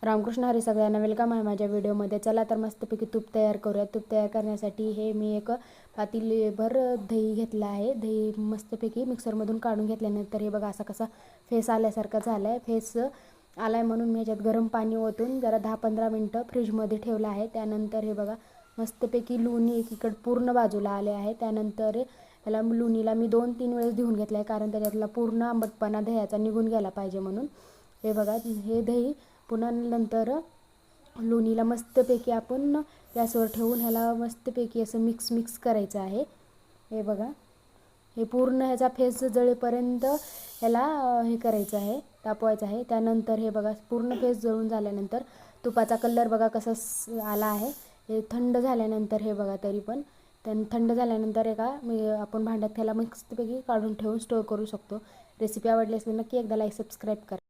रामकृष्ण हरी सगळ्यांना, वेलकम आहे माझ्या व्हिडिओमध्ये. चला तर मस्तपैकी तूप तयार करूया. तूप तयार करण्यासाठी हे मी एक पातेलीभर दही घेतलं आहे. दही मस्तपैकी मिक्सरमधून काढून घेतल्यानंतर हे बघा असा कसा फेस आल्यासारखा झाला आहे. फेस आला आहे म्हणून मी ह्याच्यात गरम पाणी ओतून जरा 10-15 मिनटं फ्रीजमध्ये ठेवलं आहे. त्यानंतर हे बघा मस्तपैकी लोणी एकीकडे पूर्ण बाजूला आले आहे. त्यानंतर याला लोणीला मी 2-3 वेळेस धुवून घेतलं आहे, कारण त्याच्यातला पूर्ण आंबटपणा दह्याचा निघून गेला पाहिजे म्हणून. हे बघा हे दही पुन्हा नंतर लोणीला मस्तपैकी आपण गॅसवर ठेवून ह्याला मस्तपैकी असं मिक्स करायचं आहे. हे बघा हे पूर्ण ह्याचा फेस जळेपर्यंत ह्याला हे करायचं आहे, तापवायचं आहे. त्यानंतर हे बघा पूर्ण फेस जळून झाल्यानंतर तुपाचा कलर बघा कसा आला आहे. हे थंड झाल्यानंतर हे बघा तरी पण थंड झाल्यानंतर आपण भांड्यात ह्याला मस्तपैकी काढून ठेवून स्टोर करू शकतो. रेसिपी आवडली असेल नक्की एकदा लाईक सबस्क्राईब करा.